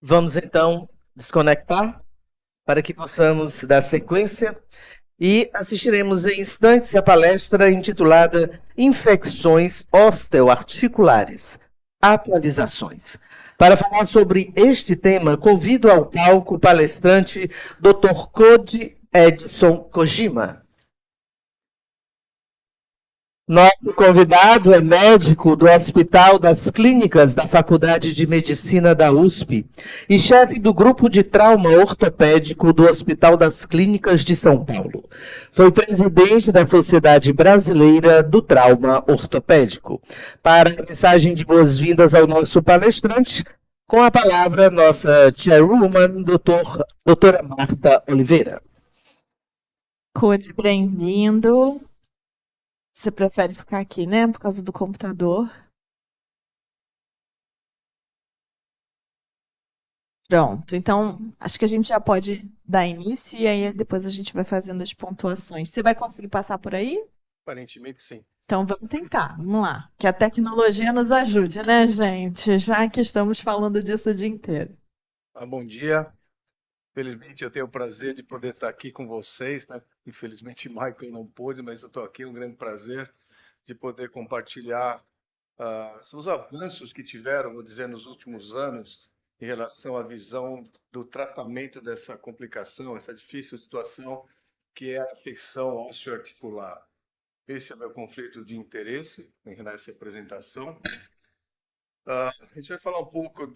Vamos então desconectar para que possamos dar sequência e assistiremos em instantes a palestra intitulada Infecções osteoarticulares, atualizações. Para falar sobre este tema, convido ao palco o palestrante Dr. Koji Edson Kojima. Nosso convidado é médico do Hospital das Clínicas da Faculdade de Medicina da USP e chefe do grupo de trauma ortopédico do Hospital das Clínicas de São Paulo. Foi presidente da Sociedade Brasileira do Trauma Ortopédico. Para a mensagem de boas-vindas ao nosso palestrante, com a palavra nossa chairwoman, doutora Marta Oliveira. Code, bem-vindo. Você prefere ficar aqui, né? Por causa do computador. Pronto. Então, acho que a gente já pode dar início e aí depois a gente vai fazendo as pontuações. Você vai conseguir passar por aí? Aparentemente, sim. Então, vamos tentar. Vamos lá. Que a tecnologia nos ajude, né, gente? Já que estamos falando disso o dia inteiro. Bom dia. Felizmente eu tenho o prazer de poder estar aqui com vocês, né? Infelizmente Michael não pôde, mas eu estou aqui, é um grande prazer de poder compartilhar os avanços que tiveram, vou dizer, nos últimos anos em relação à visão do tratamento dessa complicação, essa difícil situação que é a infecção osteoarticular. Esse é meu conflito de interesse nessa apresentação. A gente vai falar um pouco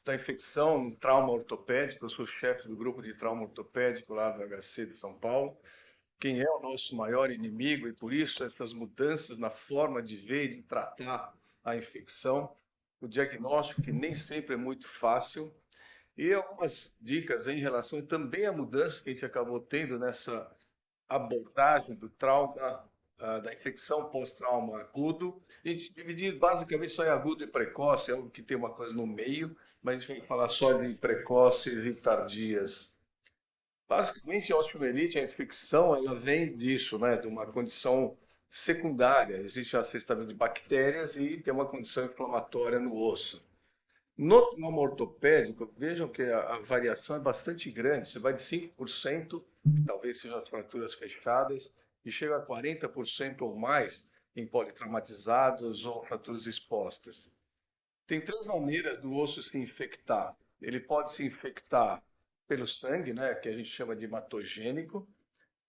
da infecção no trauma ortopédico. Eu sou chefe do grupo de trauma ortopédico lá do HC de São Paulo. Quem é o nosso maior inimigo e por isso essas mudanças na forma de ver e de tratar a infecção, o diagnóstico que nem sempre é muito fácil e algumas dicas em relação também à mudança que a gente acabou tendo nessa abordagem do trauma, da infecção pós-trauma agudo. A gente dividir basicamente só em agudo e precoce, é algo que tem uma coisa no meio, mas a gente vai falar só de precoce e tardias. Basicamente, a osteomielite, a infecção, ela vem disso, né, de uma condição secundária. Existe o acestamento de bactérias e tem uma condição inflamatória no osso. No trauma ortopédico, vejam que a variação é bastante grande. Você vai de 5%, que talvez sejam as fraturas fechadas, e chega a 40% ou mais em politraumatizados ou fraturas expostas. Tem três maneiras do osso se infectar. Ele pode se infectar pelo sangue, né, que a gente chama de hematogênico.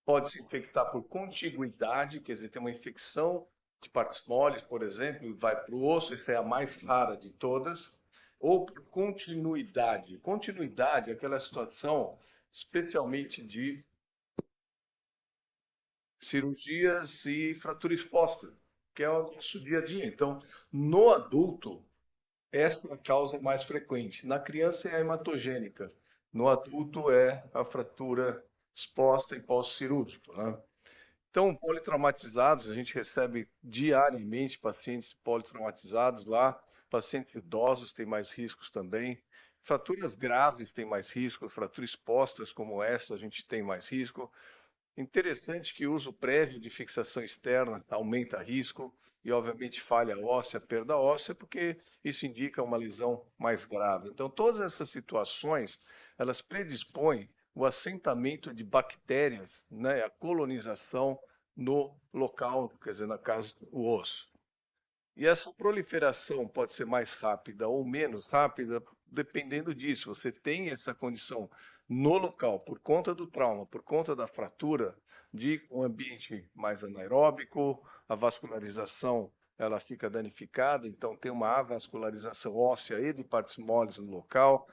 Pode se infectar por contiguidade, quer dizer, tem uma infecção de partes moles, por exemplo, e vai para o osso, essa é a mais rara de todas. Ou por continuidade. Continuidade é aquela situação, especialmente de cirurgias e fratura exposta, que é o nosso dia a dia. Então, no adulto, essa é a causa mais frequente. Na criança é a hematogênica. No adulto é a fratura exposta e pós-cirúrgico, né? Então, politraumatizados, a gente recebe diariamente pacientes politraumatizados lá, pacientes idosos têm mais riscos também, fraturas graves têm mais risco, fraturas expostas como essa a gente tem mais risco. Interessante que o uso prévio de fixação externa aumenta risco e, obviamente, falha óssea, perda óssea, porque isso indica uma lesão mais grave. Então, todas essas situações, elas predispõem o assentamento de bactérias, né, a colonização no local, quer dizer, na casa do osso. E essa proliferação pode ser mais rápida ou menos rápida, dependendo disso. Você tem essa condição no local, por conta do trauma, por conta da fratura, de um ambiente mais anaeróbico, a vascularização ela fica danificada, então tem uma avascularização óssea e de partes moles no local.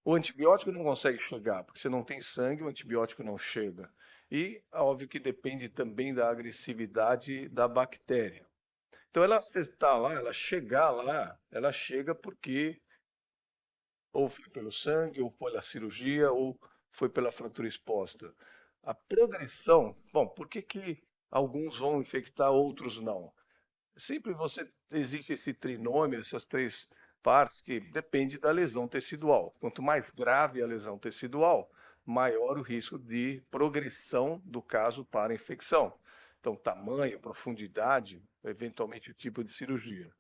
O antibiótico não consegue chegar, porque você não tem sangue, o antibiótico não chega. E, óbvio que depende também da agressividade da bactéria. Então, ela está lá, ela chegar lá, ela chega porque ou foi pelo sangue, ou pela cirurgia, ou foi pela fratura exposta. A progressão, bom, por que que alguns vão infectar, outros não? Sempre existe esse trinômio, essas três partes que depende da lesão tecidual. Quanto mais grave a lesão tecidual, maior o risco de progressão do caso para infecção. Então, tamanho, profundidade, eventualmente o tipo de cirurgia.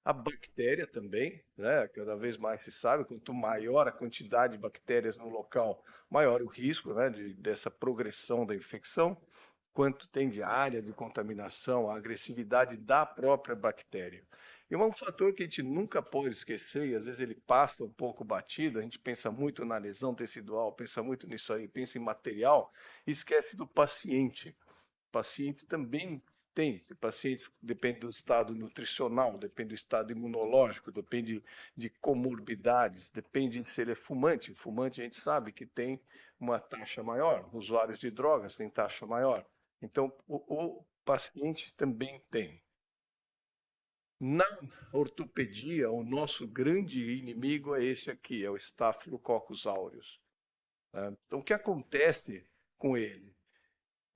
A bactéria também, né? Cada vez mais se sabe, quanto maior a quantidade de bactérias no local, maior o risco, né, dessa progressão da infecção. Quanto tem de área de contaminação, a agressividade da própria bactéria. E um fator que a gente nunca pode esquecer, e às vezes ele passa um pouco batido, a gente pensa muito na lesão tecidual, pensa muito nisso aí, pensa em material, e esquece do paciente. O paciente também tem. Se o paciente depende do estado nutricional, depende do estado imunológico, depende de comorbidades, depende se ele é fumante. O fumante a gente sabe que tem uma taxa maior, usuários de drogas têm taxa maior. Então, o paciente também tem. Na ortopedia, o nosso grande inimigo é esse aqui, é o Staphylococcus aureus. Né? Então, o que acontece com ele?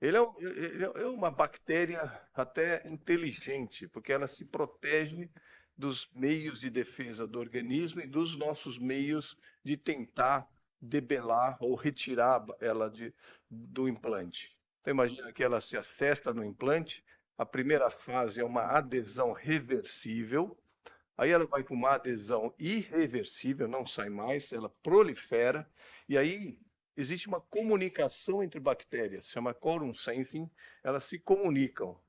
Ele é uma bactéria até inteligente, porque ela se protege dos meios de defesa do organismo e dos nossos meios de tentar debelar ou retirar ela do implante. Então imagina que ela se afesta no implante, a primeira fase é uma adesão reversível, aí ela vai para uma adesão irreversível, não sai mais, ela prolifera, e aí existe uma comunicação entre bactérias, chama quorum sensing, elas se comunicam.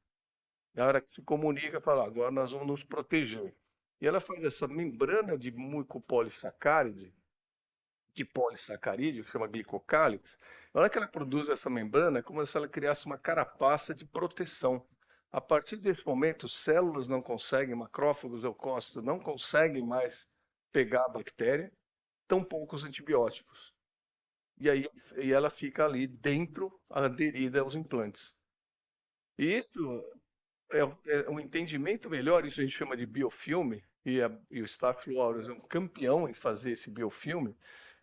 Na hora que se comunica, fala, agora nós vamos nos proteger. E ela faz essa membrana de mucopolissacáride, de polissacarídeo, que chama glicocálix. Na hora que ela produz essa membrana, é como se ela criasse uma carapaça de proteção. A partir desse momento, células não conseguem, macrófagos, leucócitos, não conseguem mais pegar a bactéria, tampouco os antibióticos. E aí ela fica ali dentro, aderida aos implantes. E isso é um entendimento melhor, isso a gente chama de biofilme, e o Staphylococcus aureus é um campeão em fazer esse biofilme,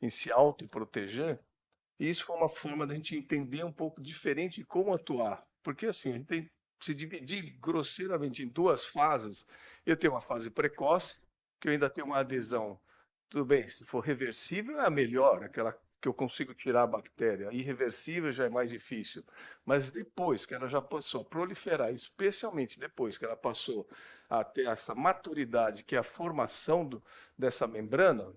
em se autoproteger. E isso foi uma forma da gente entender um pouco diferente de como atuar. Porque assim, a gente tem que se dividir grosseiramente em duas fases. Eu tenho uma fase precoce, que eu ainda tenho uma adesão. Tudo bem, se for reversível é a melhor, aquela que eu consigo tirar a bactéria. Irreversível já é mais difícil. Mas depois que ela já passou a proliferar, especialmente depois que ela passou a ter essa maturidade, que é a formação dessa membrana,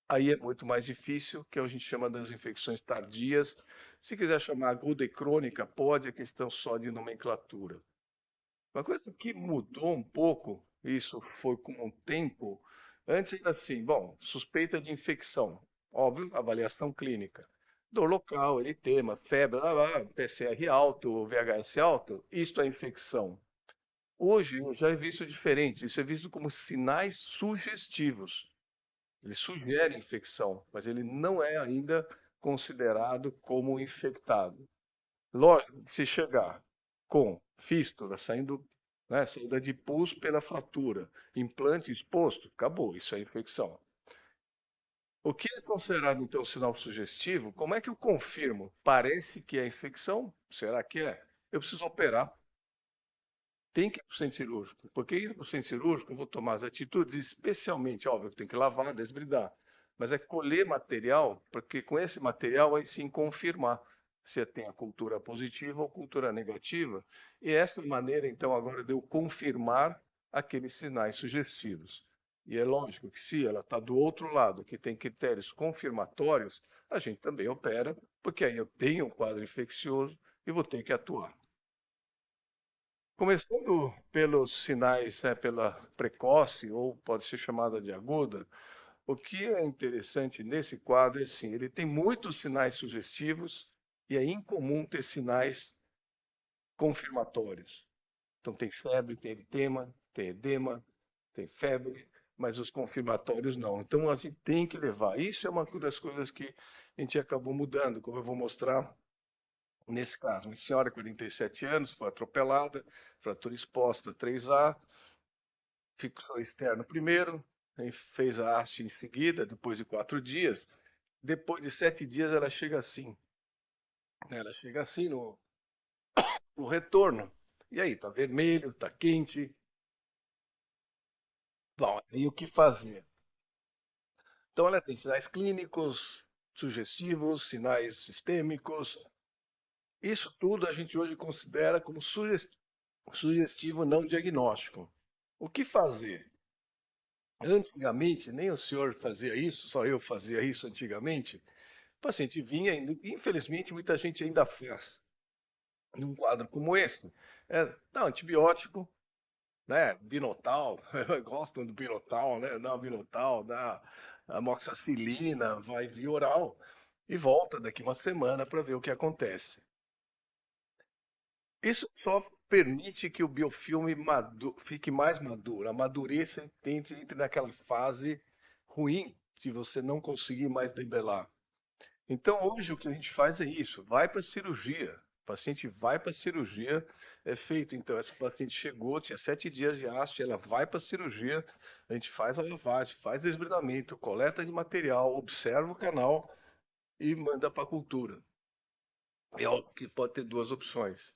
aí é muito mais difícil, que a gente chama das infecções tardias. Se quiser chamar aguda e crônica, pode, é questão só de nomenclatura. Uma coisa que mudou um pouco, isso foi com o tempo, antes era assim, bom, suspeita de infecção, óbvio, avaliação clínica. Dor local, eritema, febre, PCR alto, VHS alto, isto é infecção. Hoje já é visto diferente, isso é visto como sinais sugestivos. Ele sugere infecção, mas ele não é ainda considerado como infectado. Lógico, se chegar com fístula saindo, né, saída de pus pela fratura, implante exposto, acabou, isso é infecção. O que é considerado então sinal sugestivo? Como é que eu confirmo? Parece que é infecção? Será que é? Eu preciso operar. Tem que ir para o centro cirúrgico, porque ir para o centro cirúrgico eu vou tomar as atitudes, especialmente, óbvio, que tem que lavar, desbridar, mas é colher material, porque com esse material aí sim confirmar se tem a cultura positiva ou cultura negativa, e essa maneira então agora de eu confirmar aqueles sinais sugestivos. E é lógico que se ela está do outro lado, que tem critérios confirmatórios, a gente também opera, porque aí eu tenho um quadro infeccioso e vou ter que atuar. Começando pelos sinais, né, pela precoce, ou pode ser chamada de aguda, o que é interessante nesse quadro é assim, ele tem muitos sinais sugestivos e é incomum ter sinais confirmatórios. Então tem febre, tem eritema, tem edema, tem febre, mas os confirmatórios não. Então a gente tem que levar. Isso é uma das coisas que a gente acabou mudando, como eu vou mostrar nesse caso. Uma senhora de 47 anos foi atropelada, fratura exposta 3A, fixou externo primeiro, fez a haste em seguida, depois de 4 dias. Depois de 7 dias ela chega assim. Ela chega assim no retorno. E aí, tá vermelho, tá quente. Bom, e o que fazer? Então ela tem sinais clínicos, sugestivos, sinais sistêmicos. Isso tudo a gente hoje considera como sugestivo não diagnóstico. O que fazer? Antigamente, nem o senhor fazia isso, só eu fazia isso antigamente. O paciente vinha, e infelizmente muita gente ainda faz, num quadro como esse. Dá um antibiótico, né? Binotal, gostam do Binotal, né? Dá um Binotal, dá amoxicilina, vai via oral e volta daqui uma semana para ver o que acontece. Isso só permite que o biofilme fique mais maduro, amadureça e entre naquela fase ruim de você não conseguir mais debelar. Então, hoje o que a gente faz é isso, vai para a cirurgia. O paciente vai para a cirurgia, é feito. Então, essa paciente chegou, tinha 7 dias de haste, ela vai para a cirurgia, a gente faz a lavagem, faz desbridamento, coleta de material, observa o canal e manda para a cultura. É óbvio que pode ter duas opções.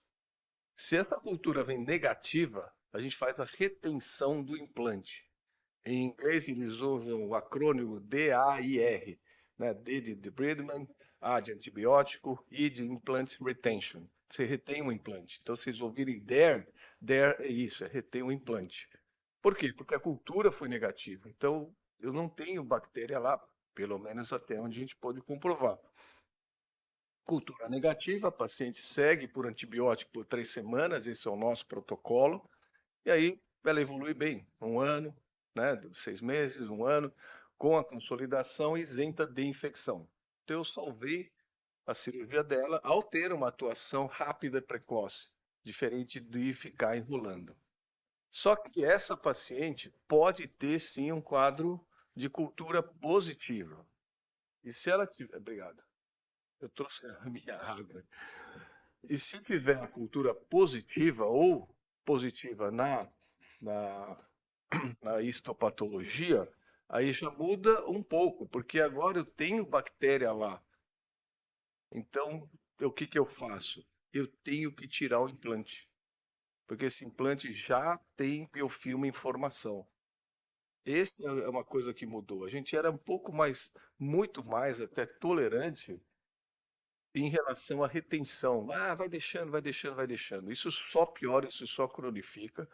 Se essa cultura vem negativa, a gente faz a retenção do implante. Em inglês, eles usam o acrônimo DAIR, né? D de debridement, A de antibiótico, I de implant retention. Você retém um implante. Então, se vocês ouvirem there é isso, é reter um implante. Por quê? Porque a cultura foi negativa. Então, eu não tenho bactéria lá, pelo menos até onde a gente pode comprovar. Cultura negativa, a paciente segue por antibiótico por 3 semanas, esse é o nosso protocolo, e aí ela evolui bem, 1 ano, né, 6 meses, 1 ano, com a consolidação isenta de infecção. Então eu salvei a cirurgia dela ao ter uma atuação rápida e precoce, diferente de ficar enrolando. Só que essa paciente pode ter sim um quadro de cultura positiva. E se ela tiver. Obrigado. Eu trouxe a minha água. E se tiver a cultura positiva ou positiva na, na histopatologia, aí já muda um pouco, porque agora eu tenho bactéria lá. Então, o que que eu faço? Eu tenho que tirar o implante, porque esse implante já tem biofilme em formação. Essa é uma coisa que mudou. A gente era um pouco mais, muito mais até tolerante em relação à retenção. Ah, vai deixando, vai deixando, vai deixando. Isso só piora, isso só cronifica.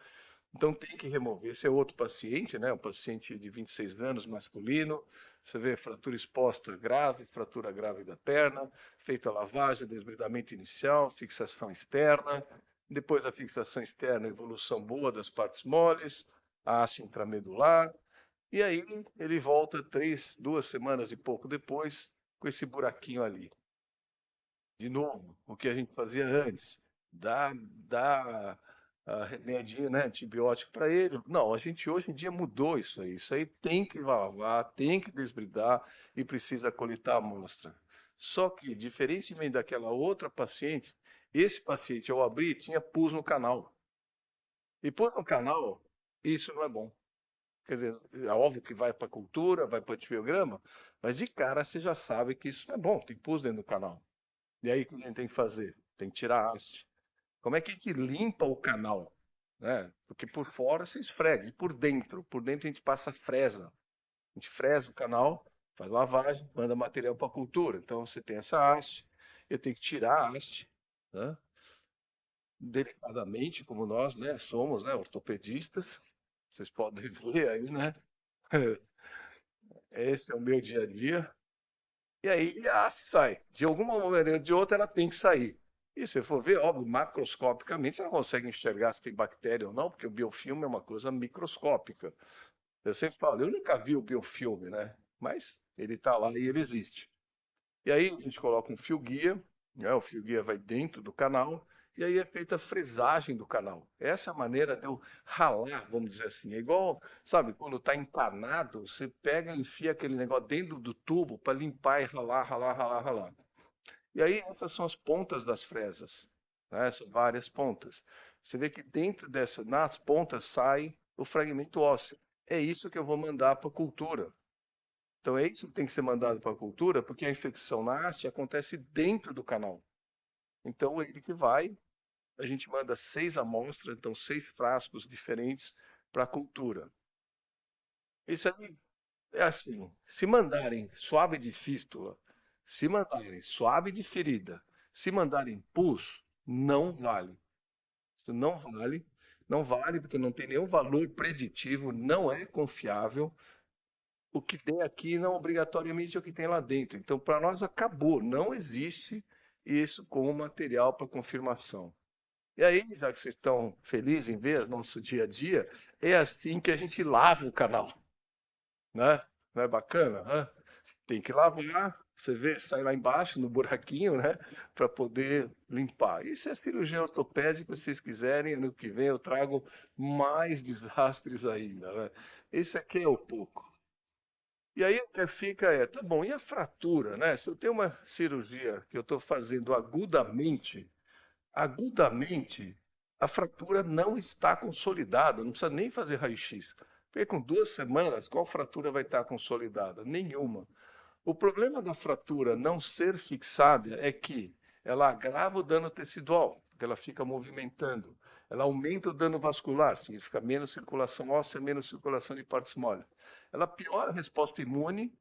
Então tem que remover. Esse é outro paciente, né? Um paciente de 26 anos, masculino. Você vê fratura exposta grave, fratura grave da perna, feita a lavagem, desbridamento inicial, fixação externa. Depois da fixação externa, evolução boa das partes moles, a haste intramedular. E aí ele volta 2 semanas e pouco depois com esse buraquinho ali. De novo, o que a gente fazia antes, dá remedinho, né, antibiótico para ele. Não, a gente hoje em dia mudou isso aí. Isso aí tem que lavar, tem que desbridar e precisa coletar a amostra. Só que, diferentemente daquela outra paciente, esse paciente, ao abrir, tinha pus no canal. E pus no canal, isso não é bom. Quer dizer, é óbvio que vai para a cultura, vai para o antibiograma, mas de cara você já sabe que isso não é bom, tem pus dentro do canal. E aí o que a gente tem que fazer? Tem que tirar a haste. Como é que a gente limpa o canal? Né? Porque por fora você esfrega, e por dentro a gente passa fresa. A gente fresa o canal, faz lavagem, manda material para a cultura. Então você tem essa haste, eu tenho que tirar a haste, né? Delicadamente, como nós, né, somos, né, ortopedistas. Vocês podem ver aí, né? Esse é o meu dia a dia. E aí a haste sai. De alguma maneira ou de outra, ela tem que sair. E se for ver, óbvio, macroscopicamente, você não consegue enxergar se tem bactéria ou não, porque o biofilme é uma coisa microscópica. Eu sempre falo, eu nunca vi o biofilme, né? Mas ele está lá e ele existe. E aí a gente coloca um fio guia, né? O fio guia vai dentro do canal, e aí é feita a fresagem do canal. Essa é a maneira de eu ralar, vamos dizer assim. É igual, sabe, quando está empanado, você pega e enfia aquele negócio dentro do tubo para limpar e ralar, ralar, ralar, ralar. E aí essas são as pontas das fresas, né? São várias pontas. Você vê que dentro nas pontas sai o fragmento ósseo. É isso que eu vou mandar para a cultura. Então é isso que tem que ser mandado para a cultura, porque a infecção na haste acontece dentro do canal. Então ele que vai, a gente manda 6 amostras, então 6 frascos diferentes para a cultura. Isso aí é assim, se mandarem suave de fístula, se mandarem suave de ferida, se mandarem pus, não vale. Isso não vale, Não vale, porque não tem nenhum valor preditivo, não é confiável. O que tem aqui não obrigatoriamente é o que tem lá dentro. Então, para nós, acabou. Não existe isso como material para confirmação. E aí, já que vocês estão felizes em ver nosso dia a dia, é assim que a gente lava o canal, né? Não é bacana? Hã? Tem que lavar, você vê, sai lá embaixo no buraquinho, né? Para poder limpar. Isso é cirurgia ortopédica, se vocês quiserem, ano que vem eu trago mais desastres ainda, né? Esse aqui é o pouco. E aí o que fica é, tá bom, e a fratura, né? Se eu tenho uma cirurgia que eu estou fazendo agudamente, a fratura não está consolidada, não precisa nem fazer raio-x. Porque com 2 semanas, qual fratura vai estar consolidada? Nenhuma. O problema da fratura não ser fixada é que ela agrava o dano tecidual, porque ela fica movimentando. Ela aumenta o dano vascular, significa menos circulação óssea, menos circulação de partes moles. Ela piora a resposta imune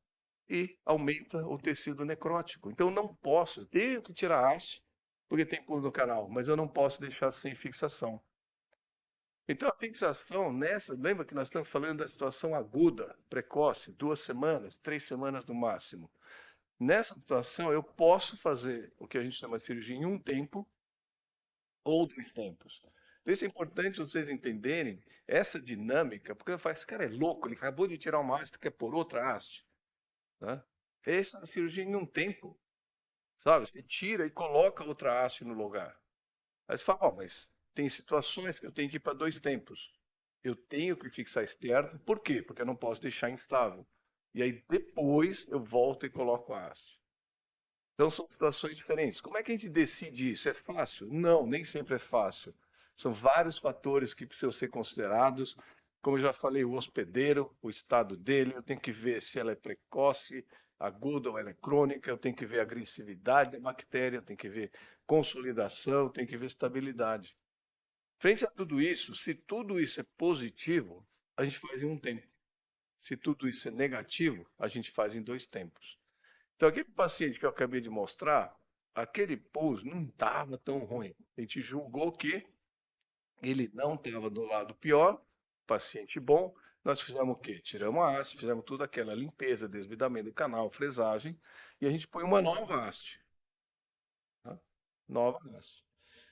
e aumenta o tecido necrótico. Então, eu não posso, tenho que tirar a haste, porque tem pulo no canal, mas eu não posso deixar sem fixação. Então, a fixação nessa, lembra que nós estamos falando da situação aguda, precoce, 2 semanas, 3 semanas no máximo. Nessa situação, eu posso fazer o que a gente chama de cirurgia em um tempo ou 2 tempos. Então, isso é importante vocês entenderem essa dinâmica, porque esse cara é louco, ele acabou de tirar uma haste, quer pôr outra haste. Né? Essa é a cirurgia em um tempo, sabe? Você tira e coloca outra haste no lugar. Aí você fala, ó, mas tem situações que eu tenho que ir para 2 tempos. Eu tenho que fixar externo, por quê? Porque eu não posso deixar instável. E aí depois eu volto e coloco a haste. Então são situações diferentes. Como é que a gente decide isso? É fácil? Não, nem sempre é fácil. São vários fatores que precisam ser considerados. Como eu já falei, o hospedeiro, o estado dele, eu tenho que ver se ela é precoce, aguda ou ela é crônica, eu tenho que ver a agressividade da bactéria, eu tenho que ver consolidação, eu tenho que ver estabilidade. Frente a tudo isso, se tudo isso é positivo, a gente faz em um tempo. Se tudo isso é negativo, a gente faz em 2 tempos. Então, aquele paciente que eu acabei de mostrar, aquele pouso não estava tão ruim. A gente julgou que ele não estava do lado pior, paciente bom. Nós fizemos o quê? Tiramos a haste, fizemos toda aquela limpeza, desvidamento do canal, fresagem, e a gente põe uma nova haste. Tá? Nova haste.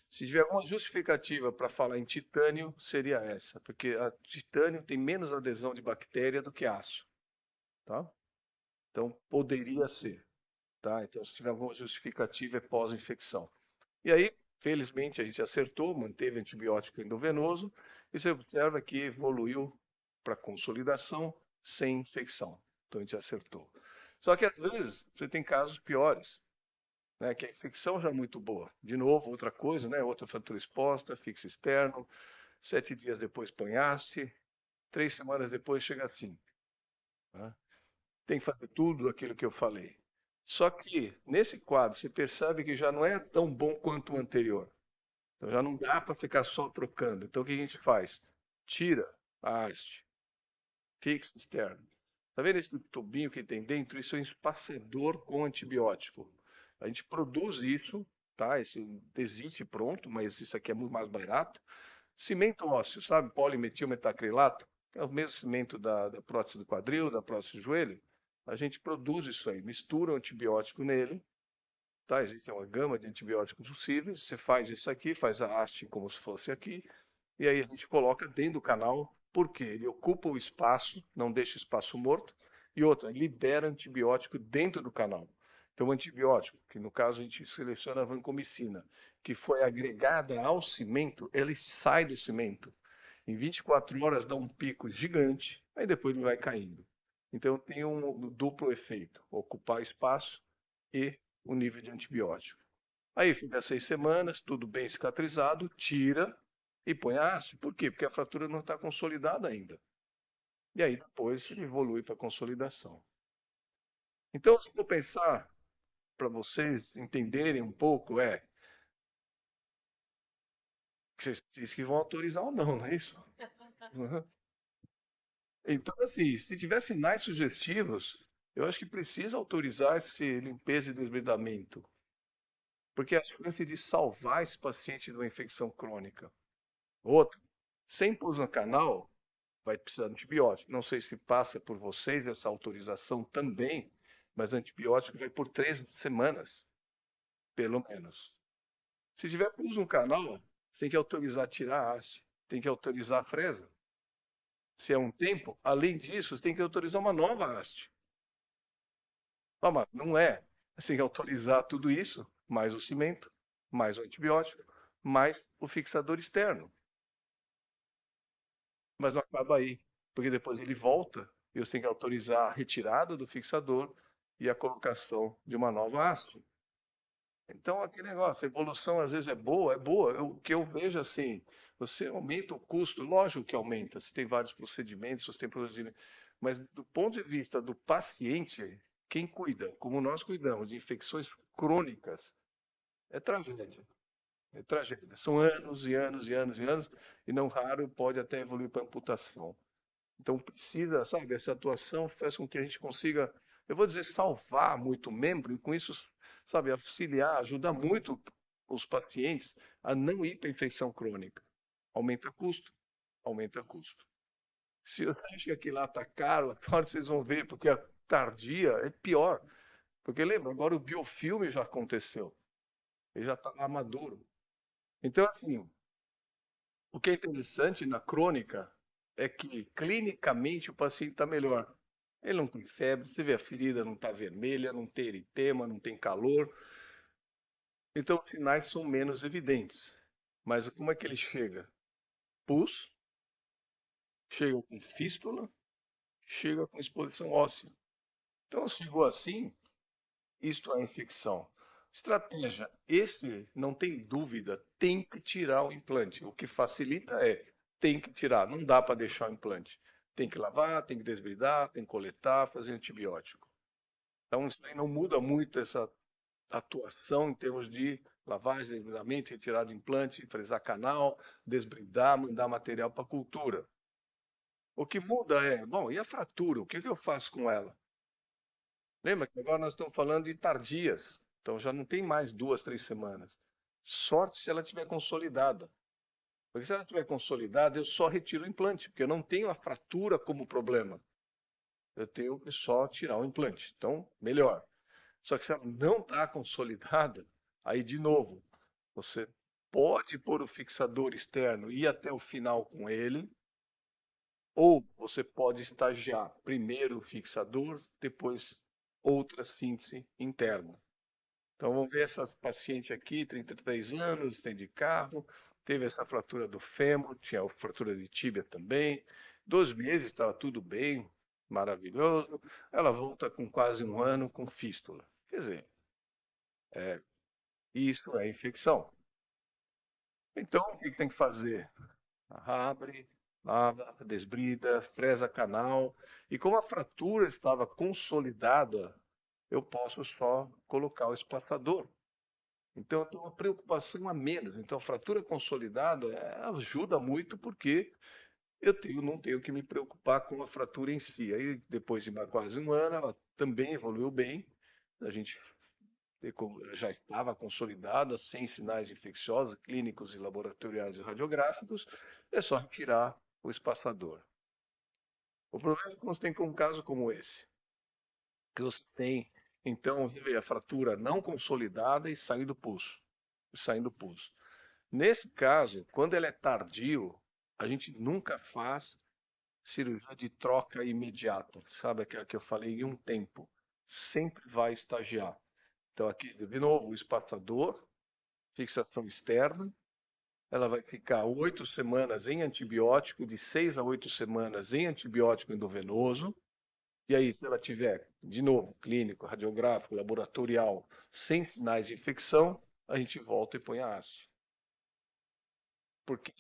Se tiver alguma justificativa para falar em titânio, seria essa, porque a titânio tem menos adesão de bactéria do que aço. Tá? Então, poderia ser. Tá? Então, se tiver alguma justificativa, é pós-infecção. E aí, felizmente, a gente acertou, manteve antibiótico endovenoso, e você observa que evoluiu para consolidação sem infecção. Então, a gente acertou. Só que, às vezes, você tem casos piores, né, que a infecção já é muito boa. De novo, outra coisa, né, outra fratura exposta, fixo externo, 7 dias depois põe haste, 3 semanas depois chega assim. Né? Tem que fazer tudo aquilo que eu falei. Só que, nesse quadro, você percebe que já não é tão bom quanto o anterior. Então já não dá para ficar só trocando. Então o que a gente faz? Tira a haste, fixa externo. Tá vendo esse tubinho que tem dentro? Isso é um espaçador com antibiótico. A gente produz isso, tá? Isso existe pronto, mas isso aqui é muito mais barato. Cimento ósseo, sabe? Polimetilmetacrilato, que é o mesmo cimento da prótese do quadril, da prótese do joelho. A gente produz isso aí, mistura o antibiótico nele, tá? Existe uma gama de antibióticos possíveis. Você faz isso aqui, faz a haste como se fosse aqui, e aí a gente coloca dentro do canal, porque ele ocupa o espaço, não deixa o espaço morto, e outra, libera antibiótico dentro do canal. Então, o antibiótico, que no caso a gente seleciona a vancomicina, que foi agregada ao cimento, ele sai do cimento. Em 24 horas dá um pico gigante, aí depois ele vai caindo. Então tem um duplo efeito, ocupar espaço e o nível de antibiótico. Aí fica 6 semanas, tudo bem cicatrizado, tira e põe a haste. Por quê? Porque a fratura não está consolidada ainda. E aí depois evolui para a consolidação. Então, se for pensar, para vocês entenderem um pouco, vocês que vão autorizar ou não, não é isso? Uhum. Então, assim, se tiver sinais sugestivos, eu acho que precisa autorizar esse limpeza e desbridamento. Porque a chance de salvar esse paciente de uma infecção crônica. Outro, Sem pus no canal, vai precisar de antibiótico. Não sei se passa por vocês essa autorização também, mas antibiótico vai por 3 semanas, pelo menos. Se tiver pus no canal, tem que autorizar tirar a haste, tem que autorizar a fresa. Se é um tempo, além disso, você tem que autorizar uma nova haste. Mas não é. Você tem que autorizar tudo isso, mais o cimento, mais o antibiótico, mais o fixador externo. Mas não acaba aí, porque depois ele volta e você tem que autorizar a retirada do fixador e a colocação de uma nova haste. Então, aquele negócio, a evolução às vezes é boa, é boa. O que eu vejo assim, você aumenta o custo, lógico que aumenta, você tem vários procedimentos, você tem procedimentos, mas do ponto de vista do paciente, quem cuida, como nós cuidamos de infecções crônicas, é tragédia. É tragédia. São anos e anos e anos e anos, e não raro pode até evoluir para amputação. Então precisa, sabe, essa atuação faz com que a gente consiga, eu vou dizer, salvar muito membro e com isso, sabe, auxiliar, ajudar muito os pacientes a não ir para infecção crônica. Aumenta custo, aumenta custo. Se eu acho que aquilo lá está caro, agora vocês vão ver, porque a tardia é pior. Porque lembra, agora o biofilme já aconteceu, ele já está lá maduro. Então, assim, o que é interessante na crônica é que clinicamente o paciente está melhor. Ele não tem febre, você vê a ferida não está vermelha, não tem eritema, não tem calor. Então os sinais são menos evidentes. Mas como é que ele chega? Pus, chega com fístula, chega com exposição óssea. Então chegou assim, isto é infecção. Estratégia, esse não tem dúvida, tem que tirar o implante. O que facilita é, tem que tirar, não dá para deixar o implante. Tem que lavar, tem que desbridar, tem que coletar, fazer antibiótico. Então isso aí não muda muito essa atuação em termos de lavagem, desbridamento, retirada do implante, fresar canal, desbridar, mandar material para cultura. O que muda é, bom, e a fratura? O que eu faço com ela? Lembra que agora nós estamos falando de tardias, então já não tem mais 2, 3 semanas. Sorte se ela estiver consolidada. Porque se ela estiver consolidada, eu só retiro o implante, porque eu não tenho a fratura como problema. Eu tenho que só tirar o implante. Então, melhor. Só que se ela não está consolidada, aí de novo, você pode pôr o fixador externo e ir até o final com ele, ou você pode estagiar primeiro o fixador, depois outra síntese interna. Então vamos ver essa paciente aqui, 33 anos, tem de carro, teve essa fratura do fêmur, tinha a fratura de tíbia também. 2 meses estava tudo bem, maravilhoso. Ela volta com quase 1 ano com fístula. Quer dizer, isso é infecção. Então o que tem que fazer? Abre, lava, desbrida, fresa canal. E como a fratura estava consolidada, eu posso só colocar o espaçador. Então, eu tenho uma preocupação a menos. Então, a fratura consolidada ajuda muito porque não tenho que me preocupar com a fratura em si. Aí, depois de quase 1 ano, ela também evoluiu bem. A gente já estava consolidada, sem sinais infecciosos, clínicos e laboratoriais e radiográficos. É só retirar o espaçador. O problema é que você tem um caso como esse, que você tem, então, você vê a fratura não consolidada e saindo pulso. Saindo pulso. Nesse caso, quando ele é tardio, a gente nunca faz cirurgia de troca imediata, sabe aquela que eu falei em um tempo. Sempre vai estagiar. Então aqui, de novo, o espaçador, fixação externa, ela vai ficar 8 semanas em antibiótico, de 6 a 8 semanas em antibiótico endovenoso. E aí, se ela tiver, de novo, clínico, radiográfico, laboratorial, sem sinais de infecção, a gente volta e põe a haste. Porque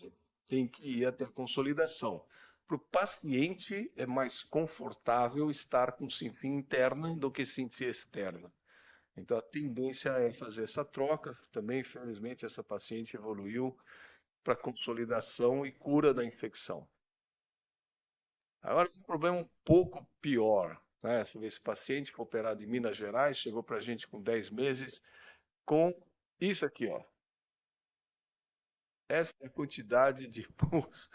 tem que ir até a consolidação. Para o paciente é mais confortável estar com síntese interna do que síntese externa. Então a tendência é fazer essa troca. Também, infelizmente, essa paciente evoluiu para consolidação e cura da infecção. Agora, um problema um pouco pior. Né? Esse paciente foi operado em Minas Gerais, chegou para a gente com 10 meses, com isso aqui, ó. Essa é a quantidade de pus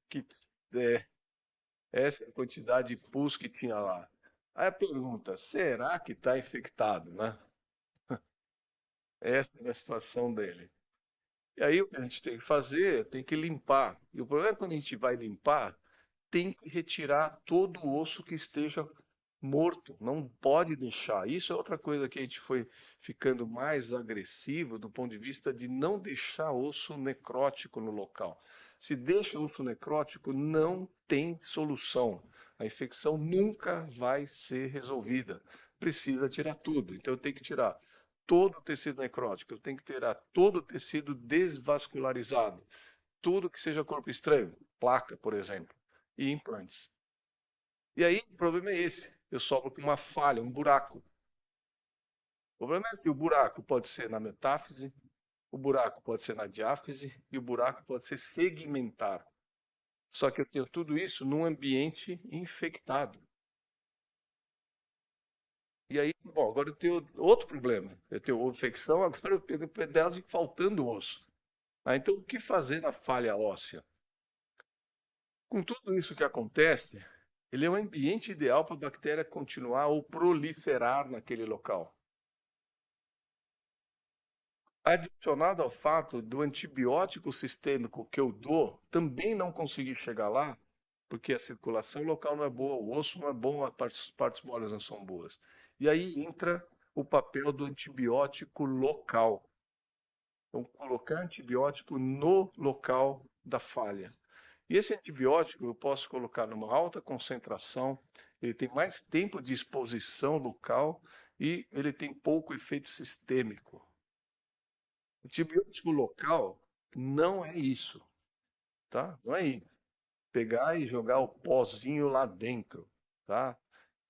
que é, essa é a quantidade de pus que tinha lá. Aí a pergunta, será que está infectado, né? Essa é a situação dele. E aí o que a gente tem que fazer, tem que limpar. E o problema é quando a gente vai limpar, tem que retirar todo o osso que esteja morto. Não pode deixar. Isso é outra coisa que a gente foi ficando mais agressivo do ponto de vista de não deixar osso necrótico no local. Se deixa osso necrótico, não tem solução. A infecção nunca vai ser resolvida. Precisa tirar tudo. Então eu tenho que tirar todo o tecido necrótico, eu tenho que tirar todo o tecido desvascularizado, tudo que seja corpo estranho, placa, por exemplo, e implantes. E aí, o problema é esse. Eu sobro com uma falha, um buraco. O problema é assim, o buraco pode ser na metáfise, o buraco pode ser na diáfise e o buraco pode ser segmentar. Só que eu tenho tudo isso num ambiente infectado. E aí, bom, agora eu tenho outro problema. Eu tenho infecção, agora eu tenho um pedaço faltando osso. Então, o que fazer na falha óssea? Com tudo isso que acontece, ele é um ambiente ideal para a bactéria continuar ou proliferar naquele local. Adicionado ao fato do antibiótico sistêmico que eu dou também não conseguir chegar lá, porque a circulação local não é boa, o osso não é bom, as partes moles não são boas. E aí entra o papel do antibiótico local. Então, colocar antibiótico no local da falha. E esse antibiótico eu posso colocar numa alta concentração, ele tem mais tempo de exposição local e ele tem pouco efeito sistêmico. Antibiótico local não é isso, tá? Não é isso. Pegar e jogar o pozinho lá dentro, tá?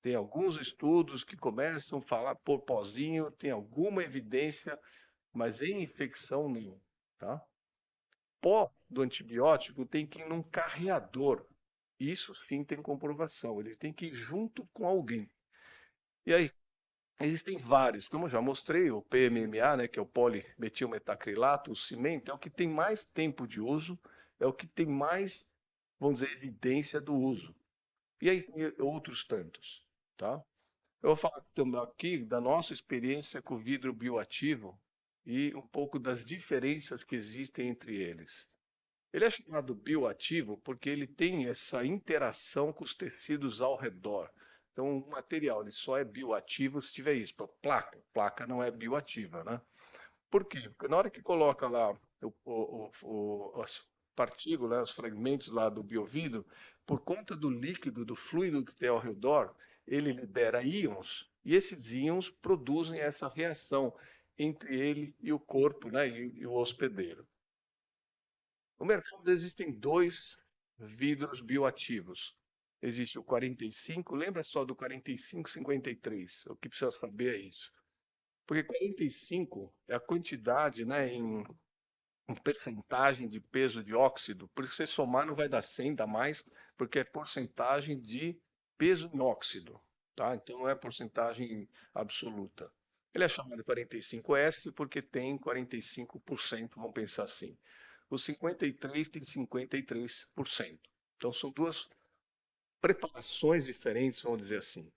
Tem alguns estudos que começam a falar por pozinho, tem alguma evidência, mas em infecção nenhuma, tá? Pó do antibiótico tem que ir num carreador. Isso sim tem comprovação. Ele tem que ir junto com alguém. E aí, existem vários, como eu já mostrei, o PMMA, né, que é o polimetilmetacrilato, o cimento, é o que tem mais tempo de uso, é o que tem mais, vamos dizer, evidência do uso. E aí tem outros tantos, tá? Eu vou falar também aqui da nossa experiência com o vidro bioativo e um pouco das diferenças que existem entre eles. Ele é chamado bioativo porque ele tem essa interação com os tecidos ao redor. Então, o material ele só é bioativo se tiver isso. Placa, placa não é bioativa, né? Por quê? Porque na hora que coloca lá as partículas, né, os fragmentos lá do biovidro, por conta do líquido, do fluido que tem ao redor, ele libera íons e esses íons produzem essa reação entre ele e o corpo, né, e o hospedeiro. No mercado existem dois vidros bioativos. Existe o 45, lembra só do 4553. O que precisa saber é isso. Porque 45 é a quantidade, né, em percentagem de peso de óxido. Porque você somar não vai dar 100, dá mais, porque é porcentagem de peso em óxido. Tá? Então não é porcentagem absoluta. Ele é chamado de 45S porque tem 45%, vamos pensar assim. O 53 tem 53%. Então são duas preparações diferentes, vamos dizer assim.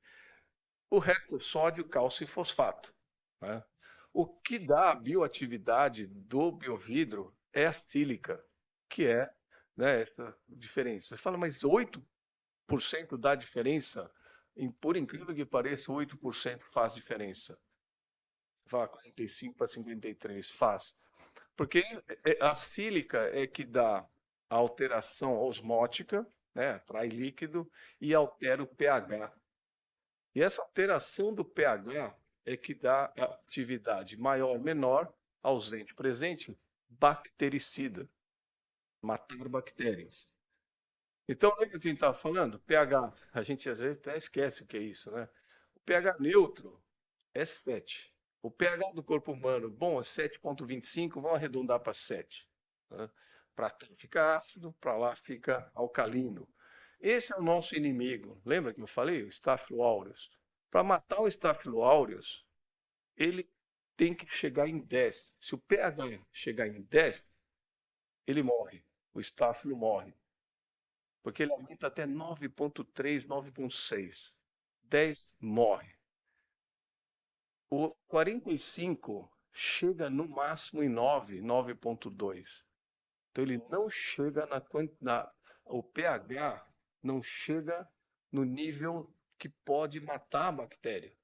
O resto é sódio, cálcio e fosfato, né? O que dá a bioatividade do biovidro é a sílica, que é, né, essa diferença. Você fala, mas 8% dá diferença? Por incrível que pareça, 8% faz diferença. Você fala 45 para 53, faz. Porque a sílica é que dá a alteração osmótica, né, atrai líquido e altera o pH. E essa alteração do pH é que dá a atividade maior, menor, ausente, presente, bactericida, matar bactérias. Então, lembra que a gente estava falando? pH, a gente às vezes até esquece o que é isso, né? O pH neutro é 7. O pH do corpo humano, bom, é 7,25, vamos arredondar para 7. Né? Para cá fica ácido, para lá fica alcalino. Esse é o nosso inimigo. Lembra que eu falei? O Staphylo aureus. Para matar o Staphylo aureus, ele tem que chegar em 10. Se o pH chegar em 10, ele morre. O Staphylo morre. porque ele aumenta até 9,3, 9,6. 10 morre. O 45 chega no máximo em 9, 9,2. Então ele não chega o pH não chega no nível que pode matar a bactéria.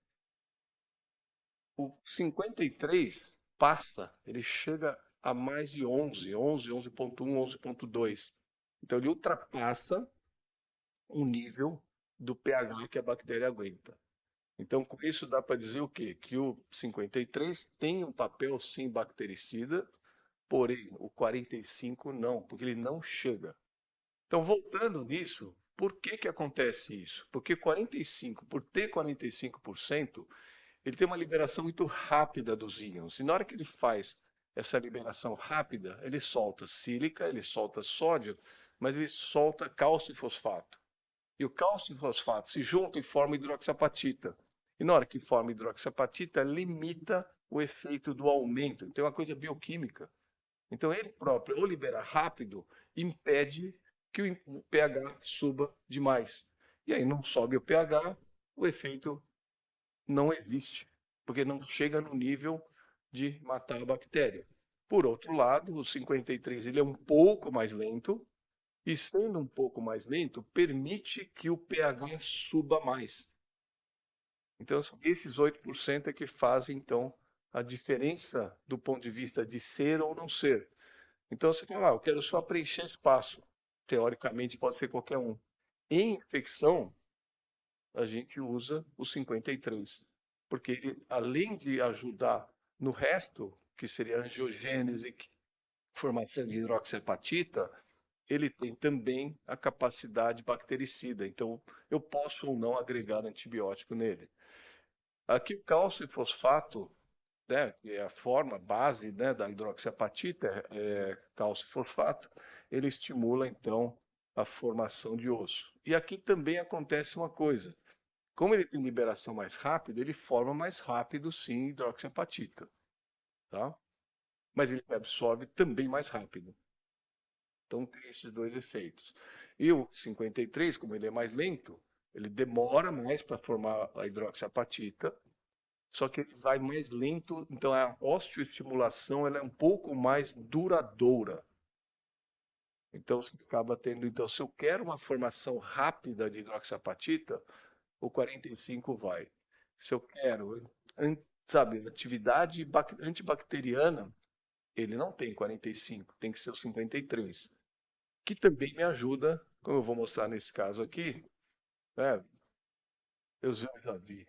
O 53 passa, ele chega a mais de 11, 11, 11,1, 11,2. Então ele ultrapassa o nível do pH que a bactéria aguenta. Então, com isso dá para dizer o quê? Que o 53 tem um papel sim bactericida, porém o 45 não, porque ele não chega. Então, voltando nisso, por que que acontece isso? Porque 45, por ter 45%, ele tem uma liberação muito rápida dos íons. E na hora que ele faz essa liberação rápida, ele solta sílica, ele solta sódio, mas ele solta cálcio e fosfato. E o cálcio e fosfato se juntam e formam hidroxiapatita. E na hora que forma hidroxiapatita, limita o efeito do aumento. Então é uma coisa bioquímica. Então ele próprio, ao liberar rápido, impede que o pH suba demais. E aí não sobe o pH, o efeito não existe, porque não chega no nível de matar a bactéria. Por outro lado, o 53 ele é um pouco mais lento, e sendo um pouco mais lento, permite que o pH suba mais. Então, esses 8% é que fazem, então, a diferença do ponto de vista de ser ou não ser. Então, você fala, eu quero só preencher espaço. Teoricamente, pode ser qualquer um. Em infecção, a gente usa o 53, porque ele, além de ajudar no resto, que seria angiogênese, formação de hidroxiapatita, ele tem também a capacidade bactericida. Então, eu posso ou não agregar antibiótico nele. Aqui, o cálcio e fosfato, né, que é a forma base, né, da hidroxiapatita, é cálcio e fosfato, ele estimula, então, a formação de osso. E aqui também acontece uma coisa. Como ele tem liberação mais rápida, ele forma mais rápido, sim, hidroxiapatita. Tá? Mas ele absorve também mais rápido. Então tem esses dois efeitos. E o 53, como ele é mais lento, ele demora mais para formar a hidroxiapatita, só que ele vai mais lento, então a osteoestimulação ela é um pouco mais duradoura. Então você acaba tendo, então se eu quero uma formação rápida de hidroxiapatita, o 45 vai. Se eu quero, sabe, atividade antibacteriana, ele não tem 45, tem que ser o 53. Que também me ajuda, como eu vou mostrar nesse caso aqui, né? Eu já vi.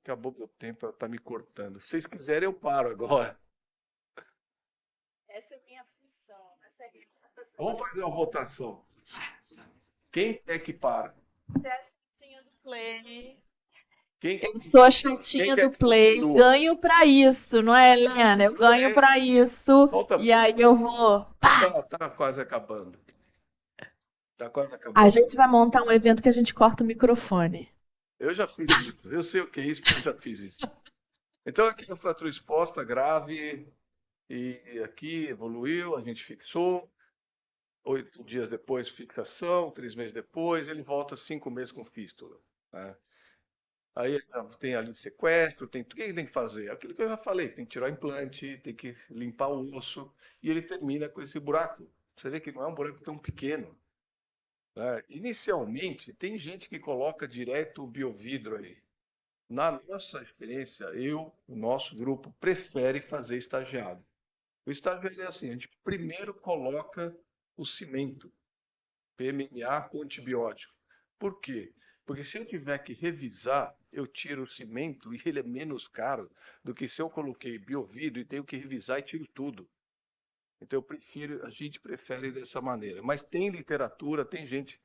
Acabou meu tempo, está me cortando. Se vocês quiserem, eu paro agora. Essa é a minha função. Essa é a minha função. Vamos fazer uma votação. Quem é que para? Você é a chatinha do Play. Quem Eu sou a quem chatinha quer do que Play. continua? Ganho pra isso, não é, Helena? Eu ganho pra isso. Falta E aí eu vou. tá quase acabando. Tá quase A acabando. gente vai montar um evento que a gente corta o microfone. Eu já fiz isso. Eu sei o que é isso, porque eu já fiz isso. Então aqui a fratura exposta grave e aqui evoluiu, a gente fixou. 8 dias depois fixação, 3 meses depois, ele volta 5 meses com fístula. Né? Aí tem ali sequestro, o que ele tem que fazer? Aquilo que eu já falei, tem que tirar o implante, tem que limpar o osso, e ele termina com esse buraco. Você vê que não é um buraco tão pequeno. Né? Inicialmente, tem gente que coloca direto o biovidro aí. Na nossa experiência, o nosso grupo, prefere fazer estagiado. O estagiário é assim, a gente primeiro coloca o cimento, PMMA com antibiótico. Por quê? Porque se eu tiver que revisar, eu tiro o cimento e ele é menos caro do que se eu coloquei biovidro e tenho que revisar e tiro tudo. Então a gente prefere dessa maneira. Mas tem literatura, tem gente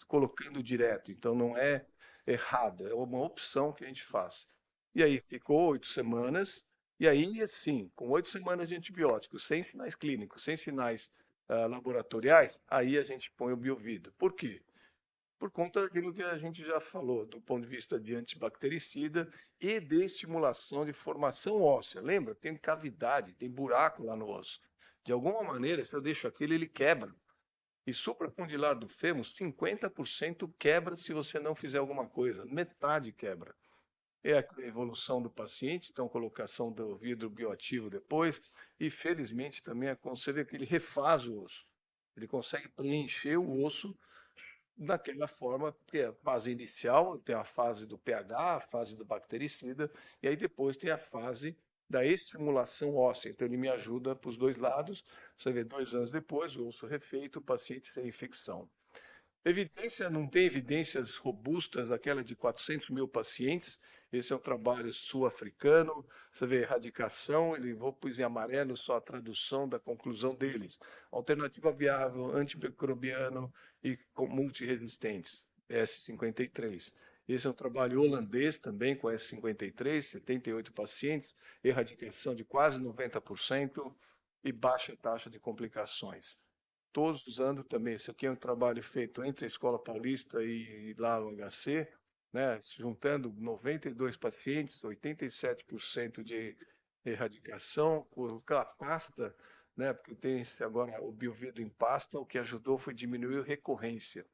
colocando direto, então não é errado, é uma opção que a gente faz. E aí ficou 8 semanas, e aí assim, com 8 semanas de antibiótico, sem sinais clínicos, sem sinais laboratoriais, aí a gente põe o biovidro. Por quê? Por conta daquilo que a gente já falou, do ponto de vista de antibactericida e de estimulação de formação óssea. Lembra? Tem cavidade, tem buraco lá no osso. De alguma maneira, se eu deixo aquele, ele quebra. E supracondilar do fêmur, 50% quebra se você não fizer alguma coisa, metade quebra. É a evolução do paciente, então colocação do vidro bioativo depois, e felizmente também você vê que ele refaz o osso. Ele consegue preencher o osso daquela forma, que é a fase inicial, tem a fase do pH, a fase do bactericida, e aí depois tem a fase da estimulação óssea. Então ele me ajuda para os dois lados. Você vê 2 anos depois, o osso refeito, o paciente sem infecção. Evidência, não tem evidências robustas, aquela de 400 mil pacientes. Esse é um trabalho sul-africano. Você vê erradicação, ele vou pôs em amarelo só a tradução da conclusão deles. Alternativa viável, antimicrobiano e com multiresistentes, S53. Esse é um trabalho holandês também com S53, 78 pacientes, erradicação de quase 90% e baixa taxa de complicações. Todos usando também. Esse aqui é um trabalho feito entre a Escola Paulista e lá o HC, né, juntando 92 pacientes, 87% de erradicação, com aquela pasta, né, porque tem agora o biovidro em pasta, o que ajudou foi diminuir a recorrência.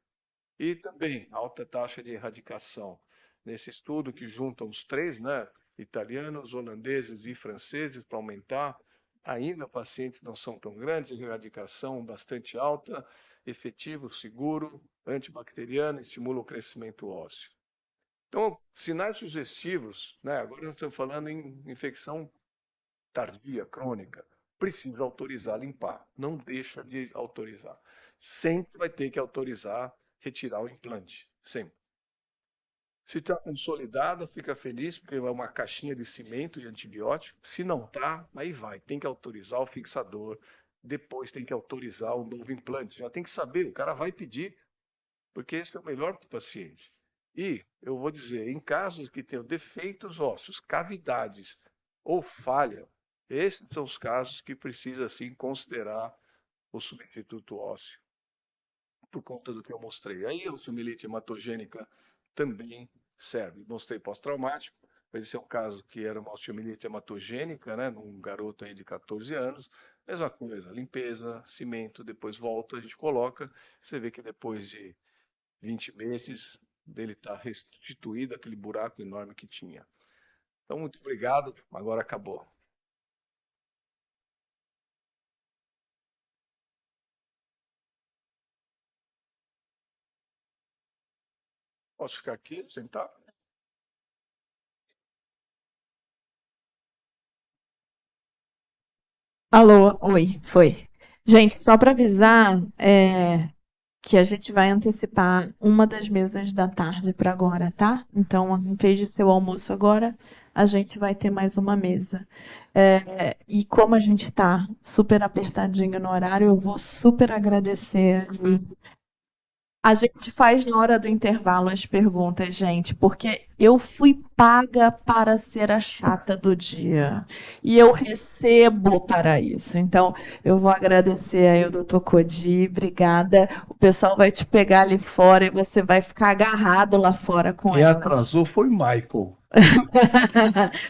E também alta taxa de erradicação. Nesse estudo que juntam os três, né, italianos, holandeses e franceses, para aumentar, ainda pacientes não são tão grandes, erradicação bastante alta, efetivo, seguro, antibacteriano, estimula o crescimento ósseo. Então, sinais sugestivos, né, agora nós estamos falando em infecção tardia, crônica, precisa autorizar limpar, não deixa de autorizar. Sempre vai ter que autorizar retirar o implante, sempre. Se está consolidada, fica feliz, porque é uma caixinha de cimento e antibiótico. Se não está, aí vai, tem que autorizar o fixador, depois tem que autorizar o novo implante. Já tem que saber, o cara vai pedir, porque esse é o melhor para o paciente. E, eu vou dizer, em casos que tenham defeitos ósseos, cavidades ou falha, esses são os casos que precisa, sim, considerar o substituto ósseo, por conta do que eu mostrei. Aí a osteomielite hematogênica também serve. Mostrei pós-traumático, mas esse é um caso que era uma osteomielite hematogênica, né, num garoto aí de 14 anos. Mesma coisa, limpeza, cimento, depois volta, a gente coloca. Você vê que depois de 20 meses dele está restituído aquele buraco enorme que tinha. Então, muito obrigado. Agora acabou. Posso ficar aqui, sentar? Alô, oi, foi. Gente, só para avisar, que a gente vai antecipar uma das mesas da tarde para agora, tá? Então, em vez de ser o almoço agora, a gente vai ter mais uma mesa. E como a gente está super apertadinho no horário, eu vou super agradecer. A gente faz na hora do intervalo as perguntas, gente, porque eu fui paga para ser a chata do dia. E eu recebo para isso. Então, eu vou agradecer aí o doutor Codi, obrigada. O pessoal vai te pegar ali fora e você vai ficar agarrado lá fora com Quem ela. atrasou foi Michael.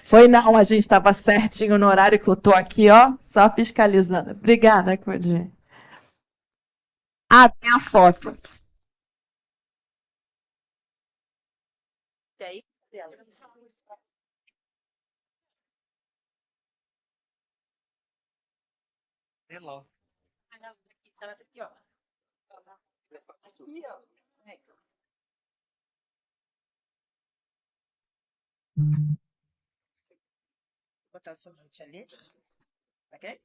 Foi não, a gente estava certinho no horário que eu tô aqui, ó, só fiscalizando. Obrigada, Codi. Ah, tem a foto. E aí, Hello. aqui, ó. Aqui, ó. Vou botar o sorvete ali, ok?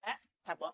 É? Tá bom.